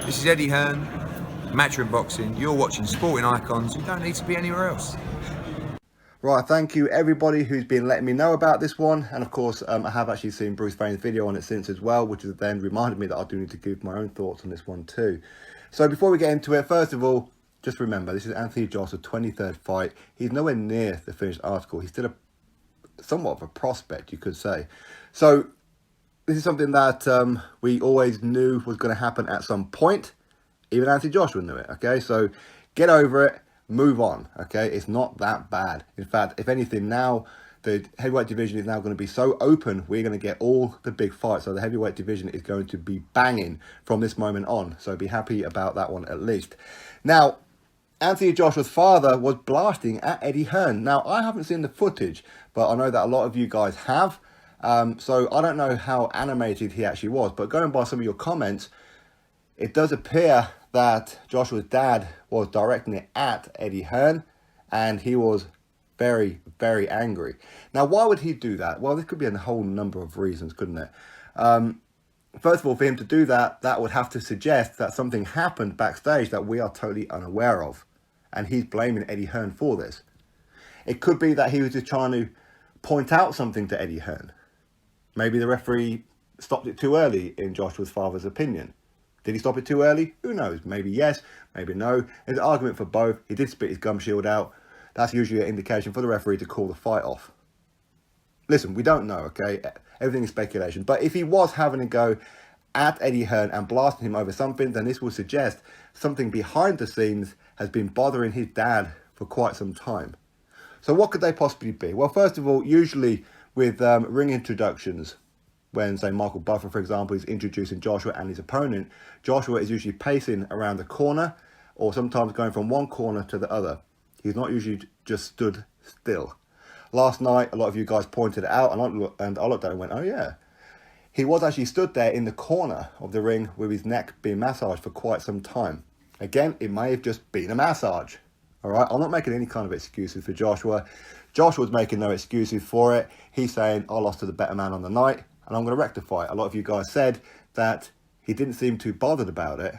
This is Eddie Hearn, Matchroom Boxing. You're watching Sporting Icons. You don't need to be anywhere else. Right, thank you everybody who's been letting me know about this one, and of course I have actually seen Bruce Vane's video on it since as well, which has then reminded me that I do need to give my own thoughts on this one too. So before we get into it, first of all, just remember this is Anthony Joshua's 23rd fight. He's nowhere near the finished article. He's still somewhat of a prospect, you could say. So this is something that we always knew was going to happen at some point. Even Anthony Joshua knew it, okay? So get over it. Move on, okay? It's not that bad. In fact, if anything, now the heavyweight division is now going to be so open, we're going to get all the big fights. So the heavyweight division is going to be banging from this moment on. So be happy about that one at least. Now, Anthony Joshua's father was blasting at Eddie Hearn. Now, I haven't seen the footage, but I know that a lot of you guys have. So I don't know how animated he actually was. But going by some of your comments, it does appear that Joshua's dad was directing it at Eddie Hearn, and he was very, very angry. Now, why would he do that? Well, this could be a whole number of reasons, couldn't it? First of all, for him to do that, that would have to suggest that something happened backstage that we are totally unaware of, and he's blaming Eddie Hearn for this. It could be that he was just trying to point out something to Eddie Hearn. Maybe the referee stopped it too early, in Joshua's father's opinion. Did he stop it too early? Who knows? Maybe yes, maybe no. There's an argument for both. He did spit his gum shield out. That's usually an indication for the referee to call the fight off. Listen, we don't know, okay? Everything is speculation. But if he was having a go at Eddie Hearn and blasting him over something, then this will suggest something behind the scenes has been bothering his dad for quite some time. So what could they possibly be? Well, first of all, usually with ring introductions, when, say, Michael Buffer, for example, is introducing Joshua and his opponent, Joshua is usually pacing around the corner or sometimes going from one corner to the other. He's not usually just stood still. Last night, a lot of you guys pointed it out, and I looked at it and went, oh yeah. He was actually stood there in the corner of the ring with his neck being massaged for quite some time. Again, it may have just been a massage. All right, I'm not making any kind of excuses for Joshua. Joshua's making no excuses for it. He's saying, I lost to the better man on the night, and I'm going to rectify it. A lot of you guys said that he didn't seem too bothered about it,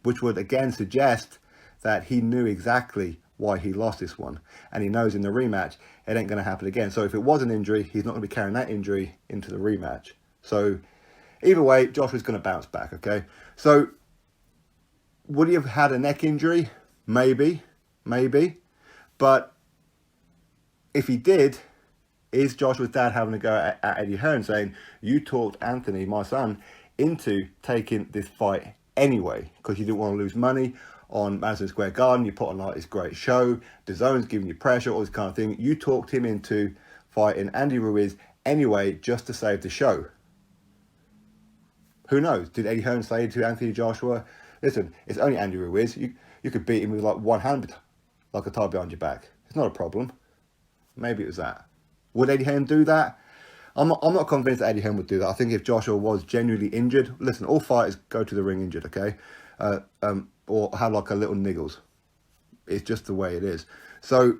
which would again suggest that he knew exactly why he lost this one. And he knows in the rematch, it ain't going to happen again. So if it was an injury, he's not going to be carrying that injury into the rematch. So either way, Joshua's going to bounce back, okay? So would he have had a neck injury? Maybe. But if he did, is Joshua's dad having a go at Eddie Hearn saying, you talked Anthony, my son, into taking this fight anyway because you didn't want to lose money on Madison Square Garden. You put on like this great show. The Zone's giving you pressure, all this kind of thing. You talked him into fighting Andy Ruiz anyway just to save the show. Who knows? Did Eddie Hearn say to Anthony Joshua, listen, it's only Andy Ruiz. You could beat him with like one hand, like a tie behind your back. It's not a problem. Maybe it was that. Would Eddie Hearn do that? I'm not convinced that Eddie Hearn would do that. I think if Joshua was genuinely injured, listen, all fighters go to the ring injured, okay? Or have like a little niggles. It's just the way it is. So,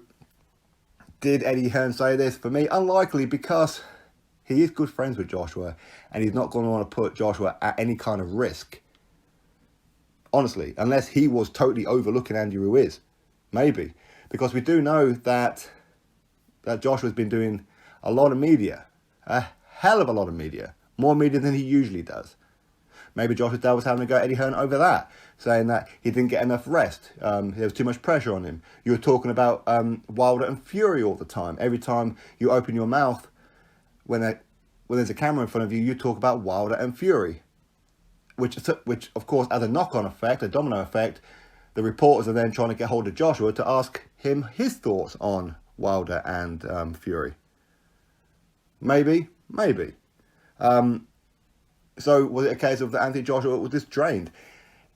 did Eddie Hearn say this? For me, unlikely, because he is good friends with Joshua, and he's not going to want to put Joshua at any kind of risk. Honestly, unless he was totally overlooking Andy Ruiz. Maybe. Because we do know that Joshua's been doing a lot of media. A hell of a lot of media. More media than he usually does. Maybe Joshua's dad was having a go at Eddie Hearn over that, saying that he didn't get enough rest. There was too much pressure on him. You were talking about Wilder and Fury all the time. Every time you open your mouth, when there's a camera in front of you, you talk about Wilder and Fury. Which of course, has a knock-on effect, a domino effect. The reporters are then trying to get hold of Joshua to ask him his thoughts on Wilder and Fury. Maybe. So was it a case of that Anthony Joshua was just drained?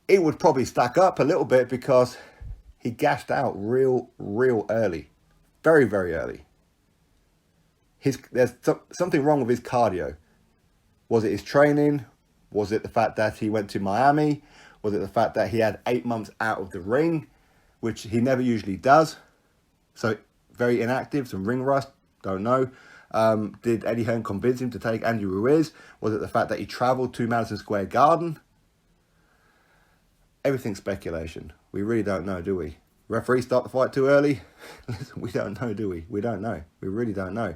It would probably stack up a little bit because he gassed out real early. Very, very early. There's something wrong with his cardio. Was it his training? Was it the fact that he went to Miami? Was it the fact that he had 8 months out of the ring, which he never usually does? So very inactive, some ring rust, don't know. Did Eddie Hearn convince him to take Andy Ruiz? Was it the fact that he travelled to Madison Square Garden? everything's speculation. We really don't know, do we? Referee start the fight too early? Listen, we don't know, do we? We don't know. We really don't know.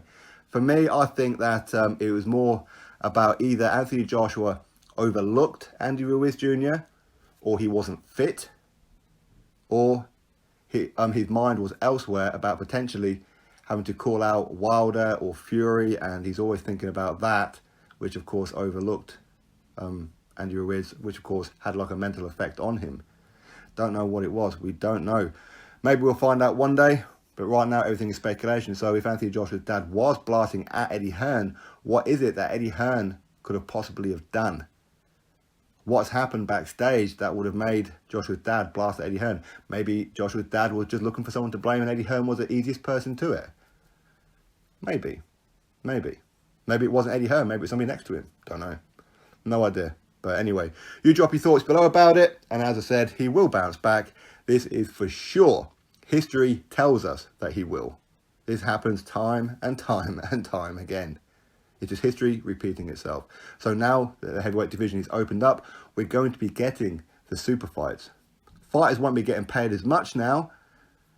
For me, I think that it was more about either Anthony Joshua overlooked Andy Ruiz Jr. or he wasn't fit, or his mind was elsewhere about potentially having to call out Wilder or Fury, and he's always thinking about that, which of course overlooked Andy Ruiz, which of course had like a mental effect on him. Don't know what it was. We don't know. Maybe we'll find out one day, but right now everything is speculation. So if Anthony Joshua's dad was blasting at Eddie Hearn, what is it that Eddie Hearn could have possibly have done? What's happened backstage that would have made Joshua's dad blast at Eddie Hearn? Maybe Joshua's dad was just looking for someone to blame and Eddie Hearn was the easiest person to it. Maybe. Maybe it wasn't Eddie Hearn. Maybe it's somebody next to him. Don't know. No idea. But anyway, you drop your thoughts below about it. And as I said, he will bounce back. This is for sure. History tells us that he will. This happens time and time and time again. It's just history repeating itself. So now that the heavyweight division is opened up, we're going to be getting the super fights. Fighters won't be getting paid as much now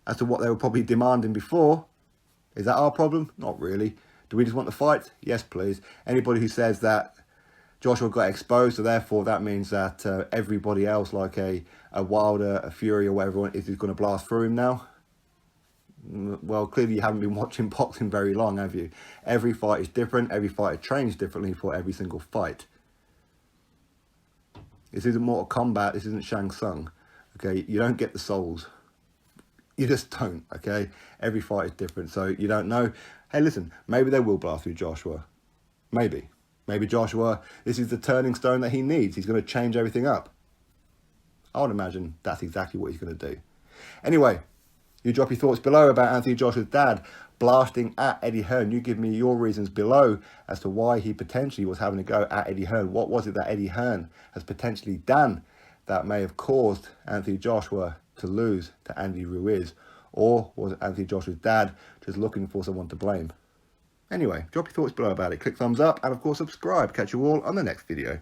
as to what they were probably demanding before. Is that our problem? Not really. Do we just want the fight? Yes, please. Anybody who says that Joshua got exposed, so therefore that means that everybody else, like a Wilder, a Fury, or whatever, is going to blast through him now. Well, clearly you haven't been watching boxing very long, have you? Every fight is different. Every fighter trains differently for every single fight. This isn't Mortal Kombat. This isn't Shang Tsung. Okay, you don't get the souls. You just don't, okay? Every fight is different, so you don't know. Hey, listen, maybe they will blast through Joshua. Maybe. Maybe Joshua, this is the turning stone that he needs. He's going to change everything up. I would imagine that's exactly what he's going to do. Anyway, you drop your thoughts below about Anthony Joshua's dad blasting at Eddie Hearn. You give me your reasons below as to why he potentially was having to go at Eddie Hearn. What was it that Eddie Hearn has potentially done that may have caused Anthony Joshua to lose to Andy Ruiz? Or was Anthony Joshua's dad just looking for someone to blame? Anyway, drop your thoughts below about it. Click thumbs up and of course subscribe. Catch you all on the next video.